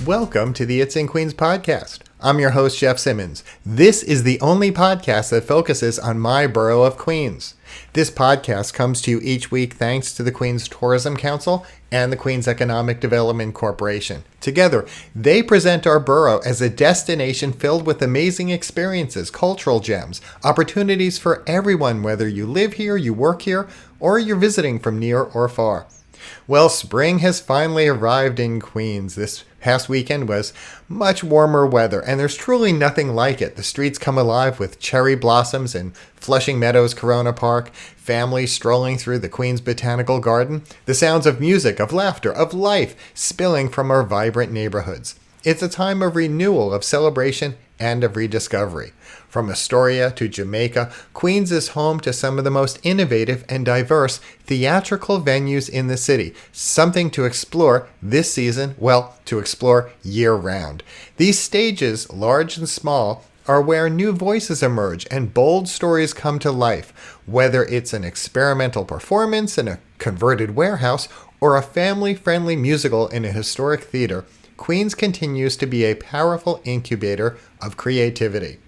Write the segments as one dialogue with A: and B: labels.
A: Welcome to the It's in Queens podcast. I'm your host, Jeff Simmons. This is the only podcast that focuses on my borough of Queens. This podcast comes to you each week thanks to the Queens Tourism Council and the Queens Economic Development Corporation. Together, they present our borough as a destination filled with amazing experiences, cultural gems, opportunities for everyone, whether you live here, you work here, or you're visiting from near or far. Well, spring has finally arrived in Queens. This past weekend was much warmer weather, and there's truly nothing like it. The streets come alive with cherry blossoms in Flushing Meadows Corona Park, families strolling through the Queens Botanical Garden, the sounds of music, of laughter, of life spilling from our vibrant neighborhoods. It's a time of renewal, of celebration, and of rediscovery. From Astoria to Jamaica, Queens is home to some of the most innovative and diverse theatrical venues in the city, something to explore this season, well, to explore year-round. These stages, large and small, are where new voices emerge and bold stories come to life, whether it's an experimental performance in a converted warehouse or a family-friendly musical in a historic theater. Queens continues to be a powerful incubator of creativity.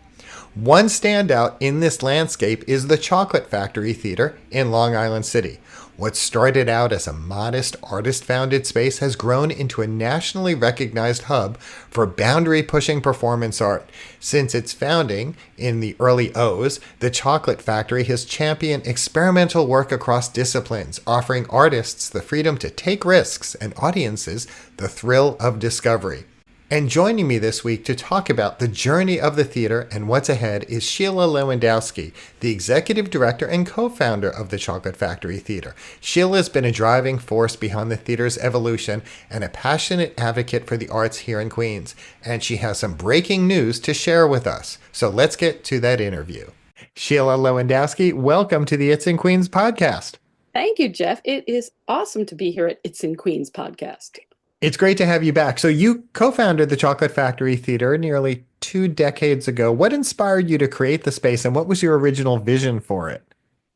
A: One standout in this landscape is the Chocolate Factory Theater in Long Island City. What started out as a modest artist-founded space has grown into a nationally recognized hub for boundary-pushing performance art. Since its founding in the early O's, the Chocolate Factory has championed experimental work across disciplines, offering artists the freedom to take risks and audiences the thrill of discovery. And joining me this week to talk about the journey of the theater and what's ahead is Sheila Lewandowski, the executive director and co-founder of the Chocolate Factory Theater. Sheila has been a driving force behind the theater's evolution and a passionate advocate for the arts here in Queens. And she has some breaking news to share with us. So let's get to that interview. Sheila Lewandowski, welcome to the It's in Queens podcast.
B: Thank you, Jeff. It is awesome to be here at It's in Queens podcast.
A: It's great to have you back. So you co-founded the Chocolate Factory Theater nearly 2 decades ago. What inspired you to create the space, and what was your original vision for it?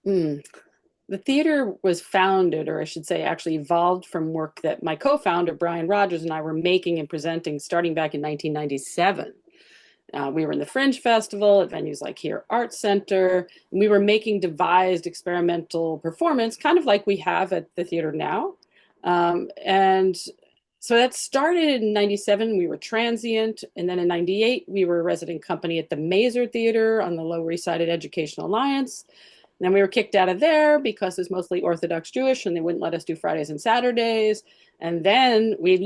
B: The theater was founded, or I should say actually evolved from work that my co-founder, Brian Rogers, and I were making and presenting starting back in 1997. We were in the Fringe Festival at venues like here Arts Center, and we were making devised experimental performance, kind of like we have at the theater now. So that started in 97. We were transient. And then in 98, we were a resident company at the Mazer Theater on the Lower East Side at Educational Alliance. And then we were kicked out of there because it's mostly Orthodox Jewish and they wouldn't let us do Fridays and Saturdays. And then we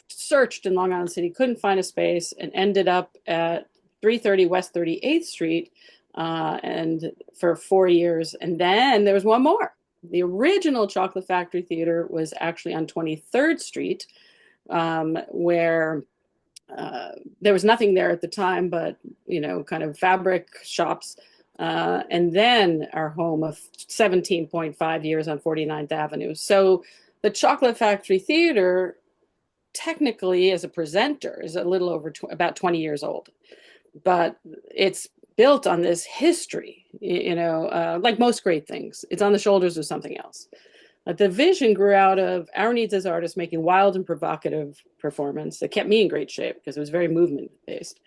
B: searched in Long Island City, couldn't find a space, and ended up at 330 West 38th Street and for 4 years. And then there was one more. The original Chocolate Factory Theater was actually on 23rd Street. Where there was nothing there at the time, but, kind of fabric shops. And then our home of 17.5 years on 49th Avenue. So the Chocolate Factory Theater, technically as a presenter, is a little over about 20 years old. But it's built on this history, like most great things. It's on the shoulders of something else. The vision grew out of our needs as artists making wild and provocative performance that kept me in great shape because it was very movement-based.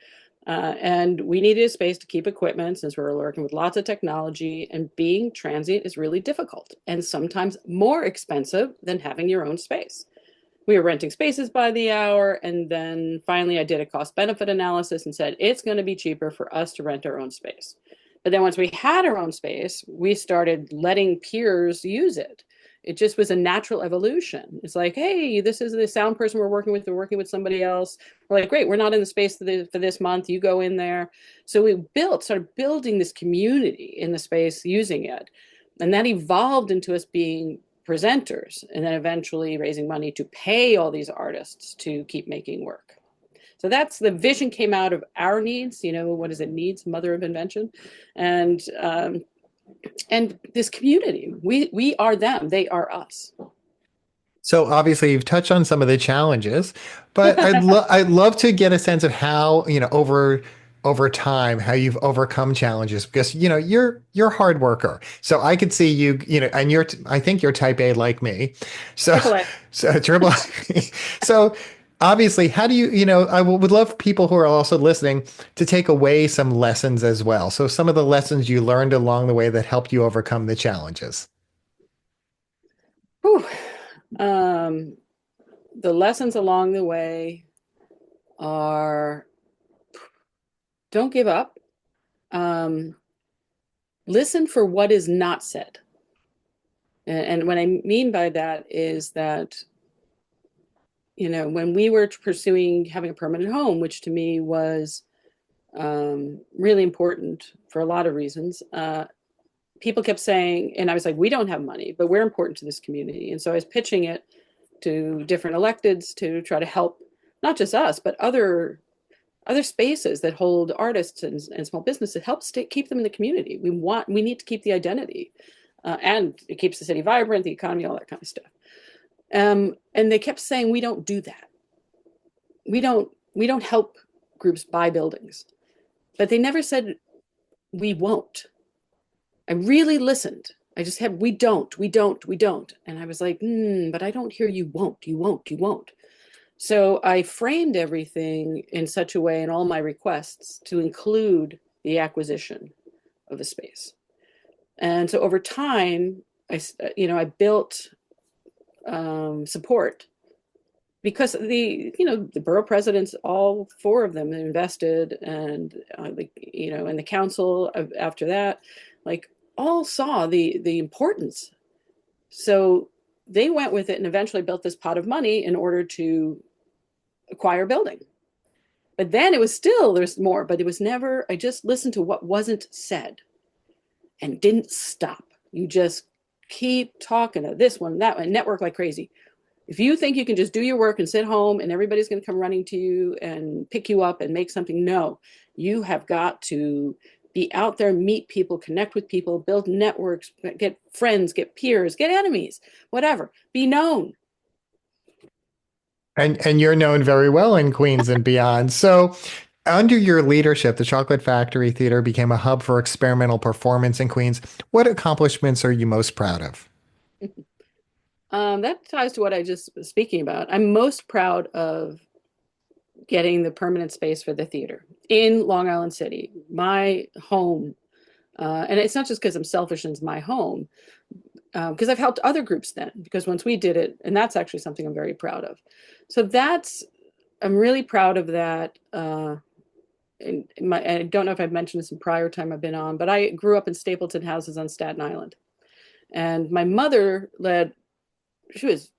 B: And we needed a space to keep equipment since we were working with lots of technology, and being transient is really difficult and sometimes more expensive than having your own space. We were renting spaces by the hour, and then finally I did a cost-benefit analysis and said, it's going to be cheaper for us to rent our own space. But then once we had our own space, we started letting peers use it. It just was a natural evolution. It's like, hey, this is the sound person we're working with somebody else. We're like, great, we're not in the space for this month. You go in there. So we started building this community in the space using it. And that evolved into us being presenters and then eventually raising money to pay all these artists to keep making work. So that's the vision came out of our needs. What is it? Needs, mother of invention. And this community, we are them, they are us.
A: So obviously you've touched on some of the challenges, but I'd love to get a sense of how, over time, how you've overcome challenges, because, you're a hard worker. So I could see you, and I think you're type A like me. So,
B: Triple A.
A: So triple A. So Obviously, how do you, would love people who are also listening to take away some lessons as well. So some of the lessons you learned along the way that helped you overcome the challenges.
B: Whew. Um, the lessons along the way are don't give up. Um, Listen for what is not said. And what I mean by that is that, when we were pursuing having a permanent home, which to me was really important for a lot of reasons, people kept saying, and I was like, we don't have money, but we're important to this community. And so I was pitching it to different electeds to try to help not just us, but other spaces that hold artists and small businesses, help keep them in the community. We need to keep the identity, and it keeps the city vibrant, the economy, all that kind of stuff. And they kept saying, we don't do that. We don't help groups buy buildings, but they never said we won't. I really listened. I just had, we don't. And I was like, but I don't hear you won't. So I framed everything in such a way in all my requests to include the acquisition of a space. And so over time, I built support because the borough presidents, all four of them invested, and and the council after that, like all saw the importance. So they went with it and eventually built this pot of money in order to acquire a building. But then it was still, there's more, but it was never, I just listened to what wasn't said and didn't stop. You just keep talking to this one, that one, network like crazy. If you think you can just do your work and sit home and everybody's going to come running to you and pick you up and make something, no, you have got to be out there, meet people, connect with people, build networks, get friends, get peers, get enemies, whatever. Be known.
A: And you're known very well in Queens and beyond. So, under your leadership, the Chocolate Factory Theater became a hub for experimental performance in Queens. What accomplishments are you most proud of?
B: That ties to what I just was speaking about. I'm most proud of getting the permanent space for the theater in Long Island City, my home. And it's not just because I'm selfish and it's my home, because I've helped other groups then, because once we did it, and that's actually something I'm very proud of. So I'm really proud of that. I don't know if I've mentioned this in prior time I've been on, but I grew up in Stapleton houses on Staten Island. And my mother she was,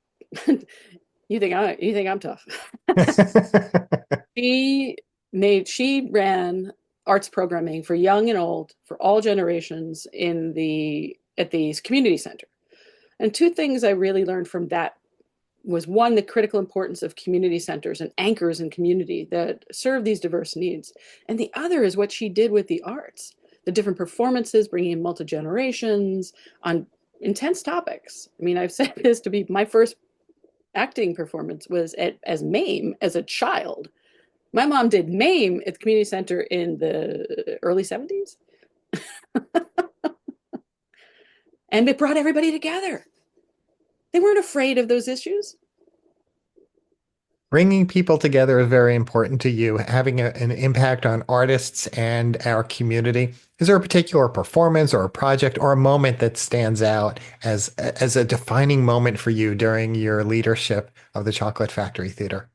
B: you think I'm tough. She ran arts programming for young and old, for all generations at the community center. And two things I really learned from that was, one, the critical importance of community centers and anchors in community that serve these diverse needs. And the other is what she did with the arts, the different performances, bringing in multi-generations on intense topics. I mean, I've said this to be my first acting performance was as Mame as a child. My mom did Mame at the community center in the early 70s. And it brought everybody together. They weren't afraid of those issues.
A: Bringing people together is very important to you, having an impact on artists and our community. Is there a particular performance or a project or a moment that stands out as a defining moment for you during your leadership of the Chocolate Factory Theater?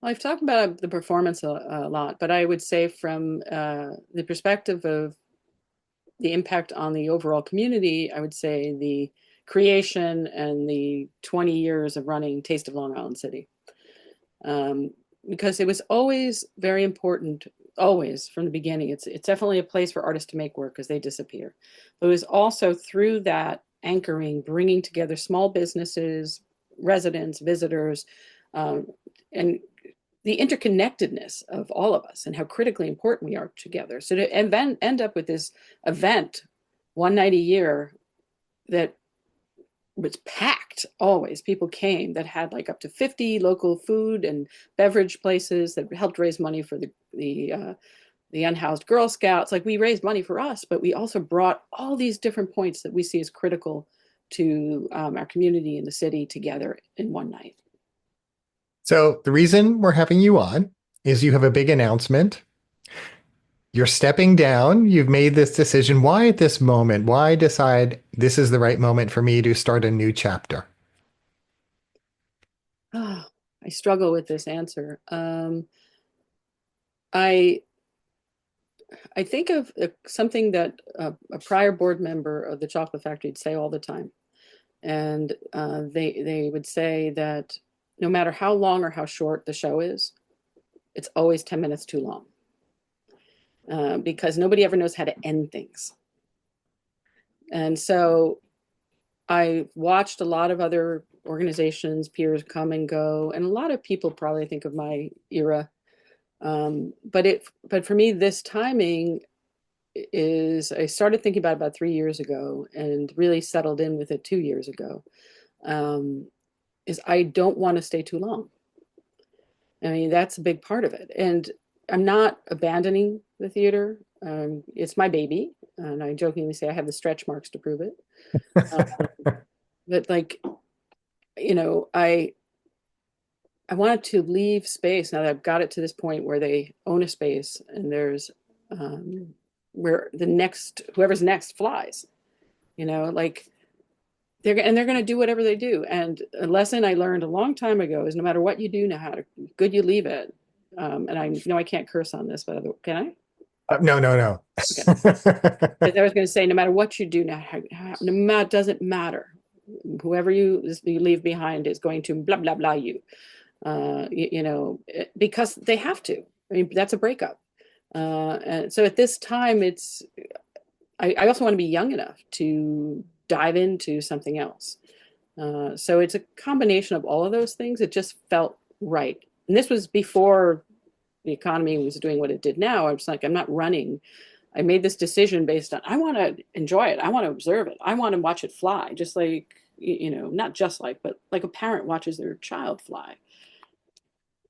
B: Well, I've talked about the performance a lot, but I would say from the perspective of the impact on the overall community, I would say the creation and the 20 years of running Taste of Long Island City. Because it was always very important, always from the beginning. It's definitely a place for artists to make work because they disappear. But it was also through that anchoring, bringing together small businesses, residents, visitors, and the interconnectedness of all of us and how critically important we are together. So to end up with this event one night a year that was packed always. People came that had like up to 50 local food and beverage places that helped raise money for the unhoused Girl Scouts. Like, we raised money for us, but we also brought all these different points that we see as critical to our community and the city together in one night.
A: So the reason we're having you on is you have a big announcement. You're stepping down. You've made this decision. Why at this moment? Why decide this is the right moment for me to start a new chapter?
B: Oh, I struggle with this answer. I I think of something that a prior board member of the Chocolate Factory would say all the time, and they would say that no matter how long or how short the show is, it's always 10 minutes too long, because nobody ever knows how to end things. And so I watched a lot of other organizations, peers come and go, and a lot of people probably think of my era. But for me, this timing is, I started thinking about 3 years ago and really settled in with it 2 years ago. Um, is I don't want to stay too long. I mean, that's a big part of it. And I'm not abandoning the theater. It's my baby. And I jokingly say I have the stretch marks to prove it. Um, but like, you know, I wanted to leave space now that I've got it to this point where they own a space and there's where whoever's next flies, like they're going to do whatever they do. And a lesson I learned a long time ago is no matter what you do, now how good you leave it. And I know I can't curse on this, but can I?
A: No, no, no.
B: Okay. I was going to say, no matter what you do now, doesn't matter. Whoever you leave behind is going to blah, blah, blah you. Because they have to. I mean, that's a breakup. And so at this time, I also want to be young enough to dive into something else. So it's a combination of all of those things. It just felt right. And this was before the economy was doing what it did now. I was like, I'm not running. I made this decision based on, I want to enjoy it. I want to observe it. I want to watch it fly, just like, not just like, but like a parent watches their child fly.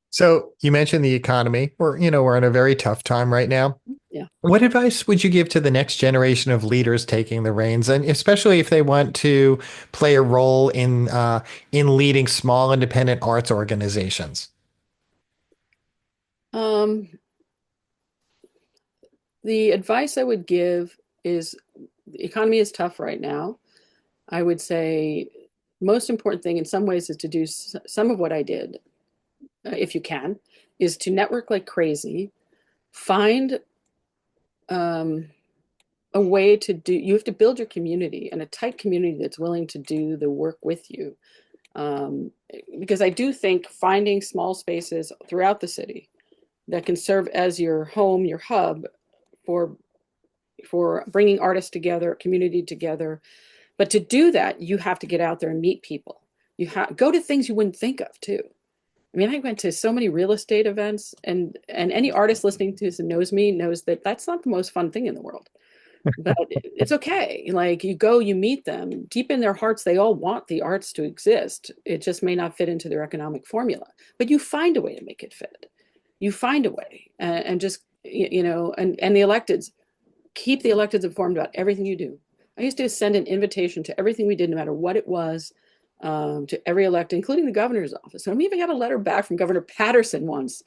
A: So you mentioned the economy. We're in a very tough time right now.
B: Yeah.
A: What advice would you give to the next generation of leaders taking the reins, and especially if they want to play a role in leading small independent arts organizations?
B: The advice I would give is the economy is tough right now. I would say most important thing in some ways is to do some of what I did, if you can, is to network like crazy. Find a way to do, you have to build your community and a tight community that's willing to do the work with you. Because I do think finding small spaces throughout the city that can serve as your home, your hub for bringing artists together, community together. But to do that, you have to get out there and meet people. You go to things you wouldn't think of too. I mean, I went to so many real estate events, and any artist listening to this and knows me knows that that's not the most fun thing in the world. But it's okay. Like you go, you meet them. Deep in their hearts, they all want the arts to exist. It just may not fit into their economic formula. But you find a way to make it fit. You find a way, and just and the electeds, keep the electeds informed about everything you do. I used to send an invitation to everything we did, no matter what it was, to every elected, including the governor's office. And we even got a letter back from Governor Patterson once.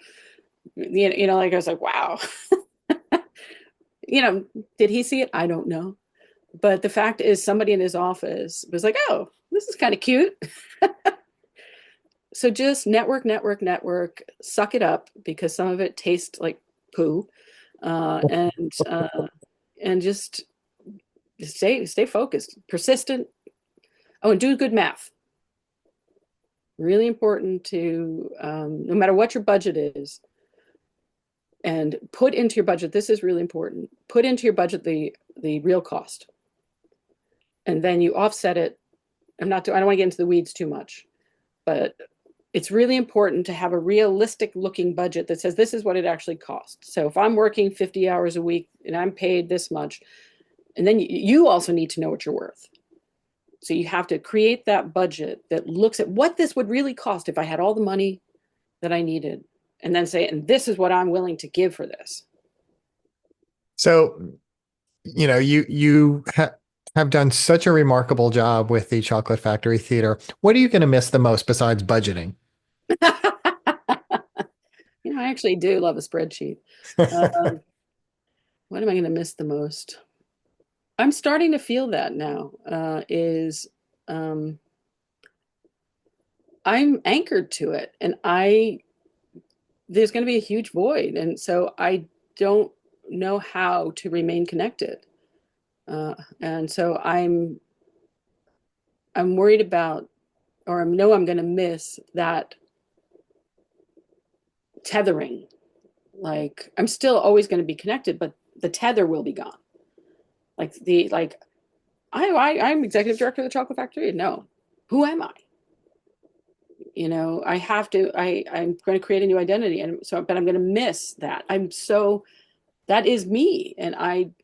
B: Like I was like, wow. Did he see it? I don't know. But the fact is, somebody in his office was like, oh, this is kind of cute. So just network, suck it up, because some of it tastes like poo. And just stay focused, persistent. Oh, and do good math. Really important to, no matter what your budget is, and put into your budget, this is really important, put into your budget the real cost. And then you offset it. I don't want to get into the weeds too much, but it's really important to have a realistic looking budget that says this is what it actually costs. So if I'm working 50 hours a week and I'm paid this much, and then you also need to know what you're worth. So you have to create that budget that looks at what this would really cost if I had all the money that I needed, and then say, and this is what I'm willing to give for this.
A: So, you have done such a remarkable job with the Chocolate Factory Theater. What are you going to miss the most besides budgeting?
B: I actually do love a spreadsheet. Um, what am I going to miss the most? I'm starting to feel that now. Is um, I'm anchored to it, and I there's going to be a huge void, and so I don't know how to remain connected. And so I'm worried about, or I know I'm going to miss that tethering. Like I'm still always going to be connected, but the tether will be gone. Like I'm executive director of the Chocolate Factory. No, who am I? I have to. I'm going to create a new identity, and so but I'm going to miss that. That is me, and I'm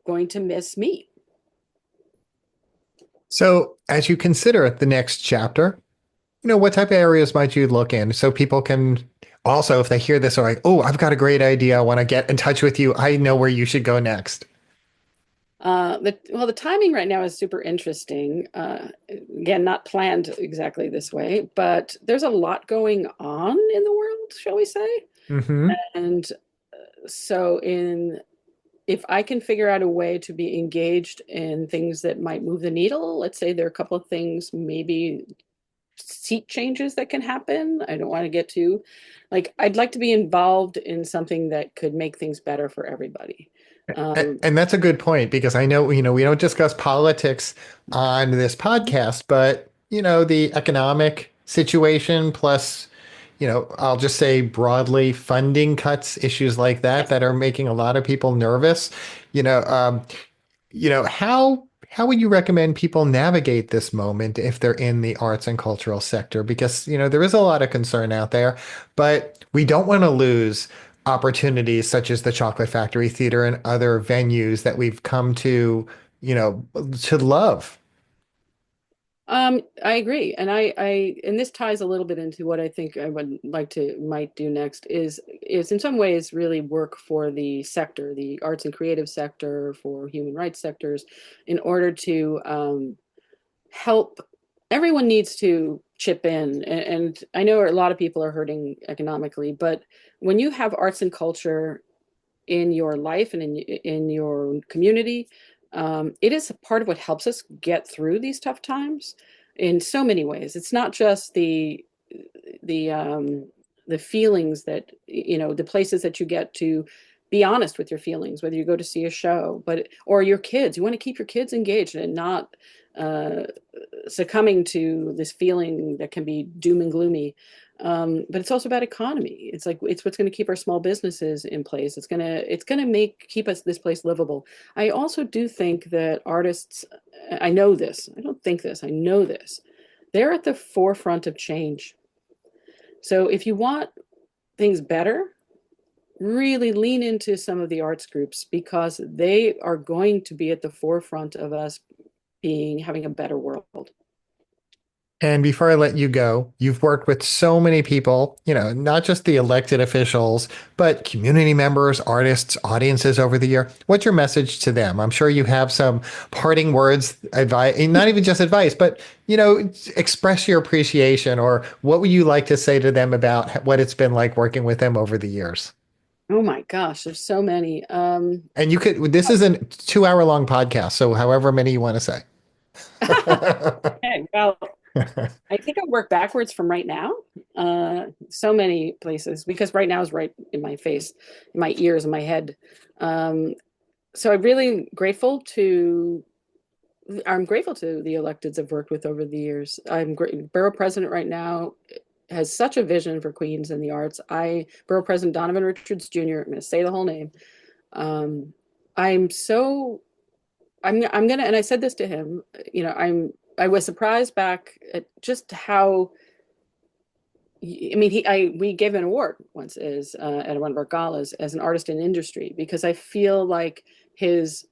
B: going to miss me.
A: So, as you consider the next chapter, what type of areas might you look in so people can also, if they hear this, are like, oh, I've got a great idea. I want to get in touch with you. I know where you should go next.
B: The timing right now is super interesting. Again, not planned exactly this way, but there's a lot going on in the world, shall we say?
A: Hmm.
B: And so, if I can figure out a way to be engaged in things that might move the needle, let's say there are a couple of things, maybe seat changes that can happen. I don't want to get too, I'd like to be involved in something that could make things better for everybody.
A: And that's a good point because I know, we don't discuss politics on this podcast, but, the economic situation plus, I'll just say broadly funding cuts, issues like that,
B: Yes.
A: that are making a lot of people nervous. You know, um, how would you recommend people navigate this moment if they're in the arts and cultural sector? Because, there is a lot of concern out there, but we don't want to lose opportunities such as the Chocolate Factory Theater and other venues that we've come to love.
B: I agree, and and this ties a little bit into what I think I would like to might do next is in some ways really work for the sector, the arts and creative sector, for human rights sectors, in order to help. Everyone needs to chip in, and I know a lot of people are hurting economically, but when you have arts and culture in your life and in your community, it is a part of what helps us get through these tough times in so many ways. It's not just the the feelings that the places that you get to be honest with your feelings, whether you go to see a show, but or your kids. You want to keep your kids engaged and not uh, succumbing to this feeling that can be doom and gloomy. But it's also about economy. It's what's going to keep our small businesses in place. It's gonna make keep us this place livable. I also do think that artists. I know this. I don't think this. I know this. They're at the forefront of change. So if you want things better, really lean into some of the arts groups because they are going to be at the forefront of us being having a better world.
A: And before I let you go, you've worked with so many people, not just the elected officials, but community members, artists, audiences over the year. What's your message to them? I'm sure you have some parting words, advice, not even just advice, but, express your appreciation or what would you like to say to them about what it's been like working with them over the years?
B: Oh my gosh, there's so many.
A: And this is a 2 hour long podcast. So however many you want to say.
B: Okay, well, I think I work backwards from right now. So many places because right now is right in my face, in my ears, in my head. Um, so I'm grateful to the electeds I've worked with over the years. I'm great. Borough president right now has such a vision for Queens and the arts. Borough President Donovan Richards Jr. I'm going to say the whole name. Um, I'm so I'm gonna, and I said this to him. I was surprised back at just how. I mean, we gave an award once as at one of our galas as an artist in industry because I feel like his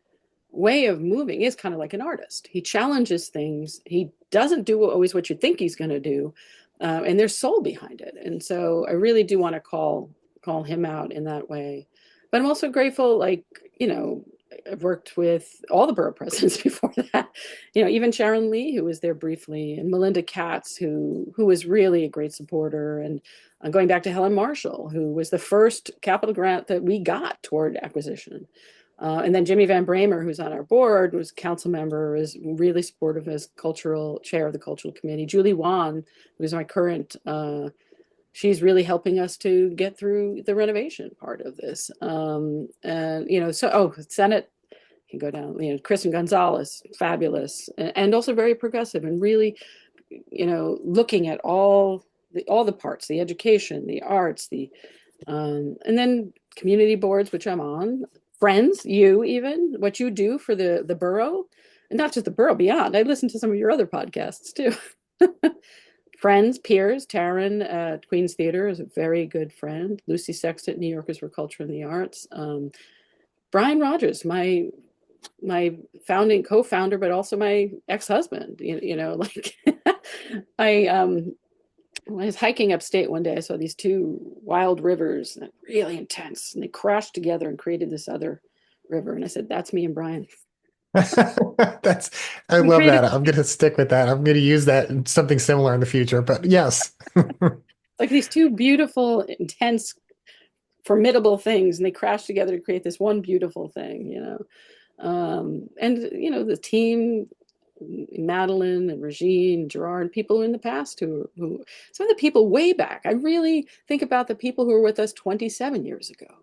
B: way of moving is kind of like an artist. He challenges things. He doesn't do always what you think he's going to do, and there's soul behind it. And so I really do want to call him out in that way. But I'm also grateful, like I've worked with all the borough presidents before that. Even Sharon Lee, who was there briefly, and Melinda Katz, who was really a great supporter, and going back to Helen Marshall, who was the first capital grant that we got toward acquisition. And then Jimmy Van Bramer, who's on our board, was council member, is really supportive as cultural chair of the cultural committee. Julie Wan, who's my current, she's really helping us to get through the renovation part of this. Senate can go down, Kristen Gonzalez, fabulous, and also very progressive, and really, looking at all the parts, the education, the arts, and then community boards, which I'm on, friends, even what you do for the borough, and not just the borough, beyond. I listen to some of your other podcasts too. Friends, peers. Taryn at Queen's Theater is a very good friend. Lucy Sexton, New Yorkers for Culture and the Arts. Brian Rogers, my co-founder, but also my ex-husband. I was hiking upstate one day. I saw these two wild rivers, really intense, and they crashed together and created this other river. And I said, "That's me and Brian."
A: That's, I
B: We
A: love
B: created
A: that. I'm going to stick with that. I'm going to use that in something similar in the future, but yes.
B: like these two beautiful, intense, formidable things, and they crashed together to create this one beautiful thing. The team, Madeline and Regine, Gerard, people in the past who some of the people way back. I really think about the people who were with us 27 years ago.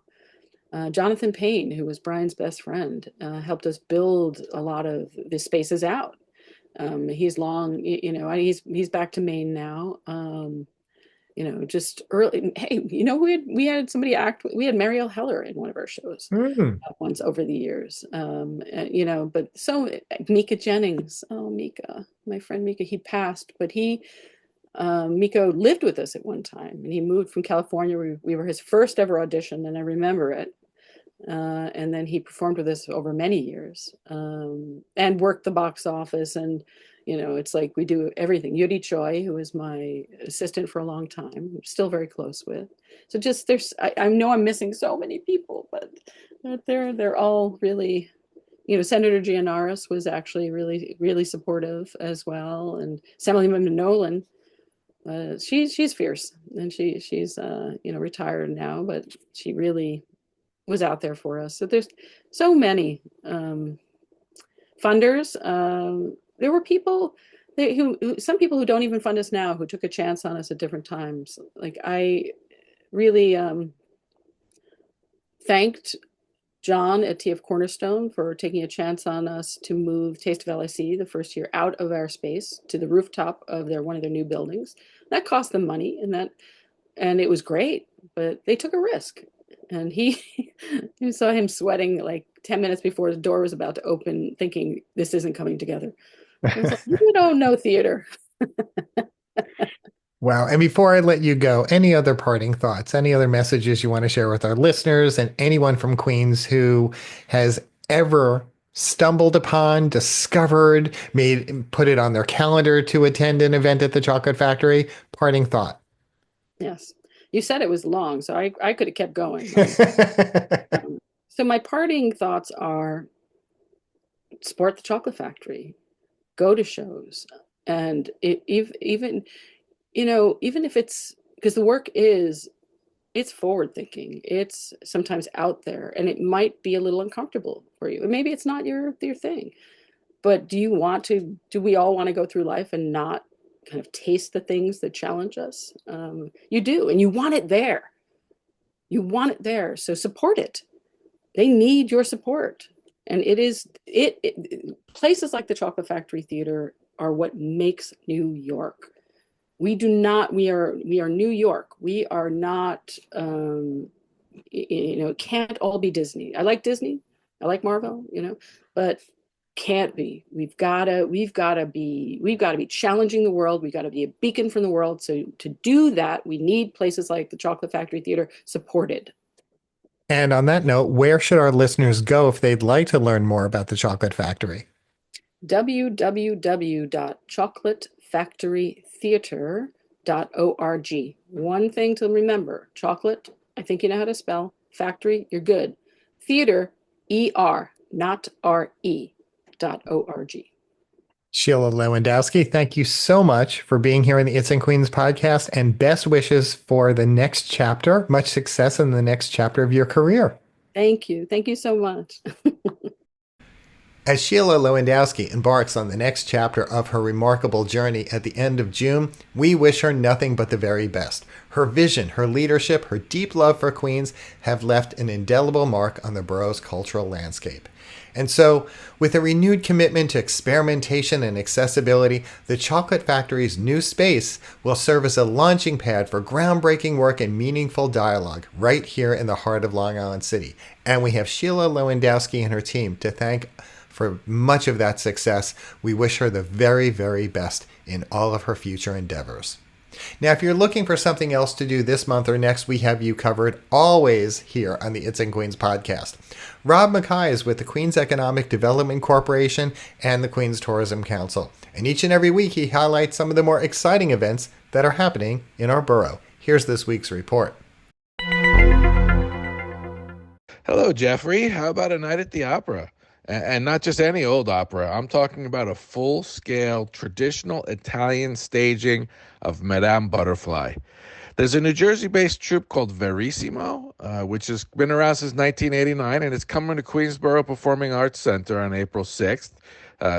B: Jonathan Payne, who was Brian's best friend, helped us build a lot of the spaces out. He's long, he's back to Maine now. Just early. Hey, we had somebody act. We had Marielle Heller in one of our shows
A: Mm.
B: once over the years. But so Mika Jennings. Oh, Mika, my friend Mika. He passed, but Miko lived with us at one time, and he moved from California. We were his first ever audition, and I remember it. And then he performed with us over many years, and worked the box office. And it's like we do everything. Yudi Choi, who was my assistant for a long time, I'm still very close with. So just I know I'm missing so many people, but they're all really. Senator Gianaris was actually really, really supportive as well, and Assemblywoman Nolan. She's fierce, and she's retired now, but she really was out there for us. So there's so many funders. There were people some people who don't even fund us now, who took a chance on us at different times. Like I really thanked John at TF Cornerstone for taking a chance on us to move Taste of LIC the first year out of our space to the rooftop of one of their new buildings. That cost them money, and it was great, but they took a risk. And you saw him sweating like 10 minutes before the door was about to open, thinking this isn't coming together. I was like, you don't know theater.
A: Wow. And before I let you go, any other parting thoughts, any other messages you want to share with our listeners and anyone from Queens who has ever stumbled upon, discovered, put it on their calendar to attend an event at the Chocolate Factory? Parting thought.
B: Yes. You said it was long, so I could have kept going. So my parting thoughts are support the Chocolate Factory, go to shows, and even if it's because the work it's forward thinking, it's sometimes out there, and it might be a little uncomfortable for you. Maybe it's not your thing, but do we all want to go through life and not kind of taste the things that challenge us? You do, and you want it there. You want it there, so support it. They need your support, and places like the Chocolate Factory Theater are what makes New York. We are New York. We are not, it can't all be Disney. I like Disney. I like Marvel, but can't be. We've got to be challenging the world. We've got to be a beacon from the world. So to do that, we need places like the Chocolate Factory Theater supported.
A: And on that note, where should our listeners go if they'd like to learn more about the Chocolate Factory?
B: www.chocolatefactorytheater.org. One thing to remember: chocolate, I think you know how to spell. Factory, you're good. Theater, ER. notre.org.
A: Sheila Lewandowski, thank you so much for being here in the It's in Queens podcast, and best wishes for the next chapter. Much success in the next chapter of your career.
B: Thank you. Thank you so much.
A: As Sheila Lewandowski embarks on the next chapter of her remarkable journey at the end of June, we wish her nothing but the very best. Her vision, her leadership, her deep love for Queens have left an indelible mark on the borough's cultural landscape. And so, with a renewed commitment to experimentation and accessibility, the Chocolate Factory's new space will serve as a launching pad for groundbreaking work and meaningful dialogue right here in the heart of Long Island City. And we have Sheila Lewandowski and her team to thank for much of that success. We wish her the very, very best in all of her future endeavors. Now, if you're looking for something else to do this month or next, we have you covered always here on the It's in Queens podcast. Rob Mackay is with the Queens Economic Development Corporation and the Queens Tourism Council. And each and every week, he highlights some of the more exciting events that are happening in our borough. Here's this week's report.
C: Hello, Jeffrey. How about a night at the opera? And not just any old opera. I'm talking about a full-scale traditional Italian staging of Madame Butterfly. There's a New Jersey-based troupe called Verissimo, which has been around since 1989, and it's coming to Queensborough Performing Arts Center on April 6th.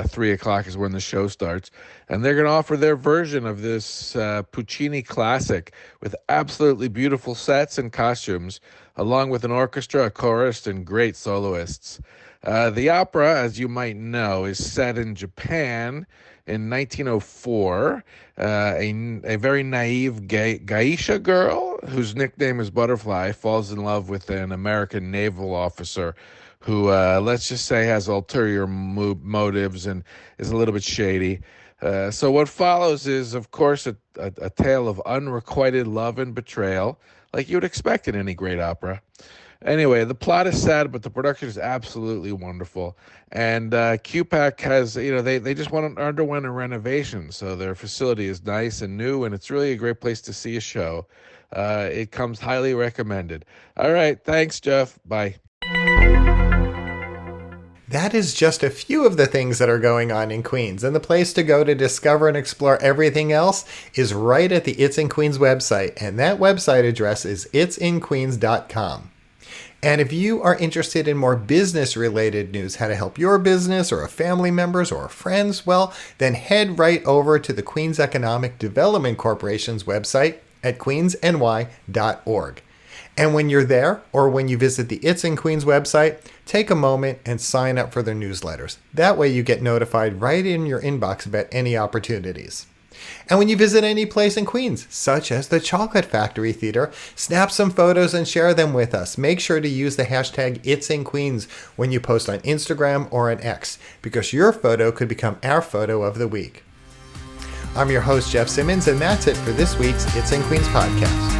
C: 3 o'clock is when the show starts. And they're going to offer their version of this Puccini classic with absolutely beautiful sets and costumes, along with an orchestra, a chorus, and great soloists. The opera, as you might know, is set in Japan in 1904. A very naive geisha girl whose nickname is Butterfly falls in love with an American naval officer who, let's just say, has ulterior motives and is a little bit shady. So what follows is, of course, a tale of unrequited love and betrayal, like you would expect in any great opera. Anyway, the plot is sad, but the production is absolutely wonderful. And QPAC has, they just underwent a renovation, so their facility is nice and new, and it's really a great place to see a show. It comes highly recommended. All right, thanks, Jeff. Bye.
A: That is just a few of the things that are going on in Queens, and the place to go to discover and explore everything else is right at the It's in Queens website, and that website address is itsinqueens.com. And if you are interested in more business-related news, how to help your business or a family members or friends, well, then head right over to the Queens Economic Development Corporation's website at queensny.org. And when you're there, or when you visit the It's in Queens website, take a moment and sign up for their newsletters. That way you get notified right in your inbox about any opportunities. And when you visit any place in Queens, such as the Chocolate Factory Theater, snap some photos and share them with us. Make sure to use the hashtag #It'sInQueens when you post on Instagram or on X, because your photo could become our photo of the week. I'm your host, Jeff Simmons, and that's it for this week's It's in Queens podcast.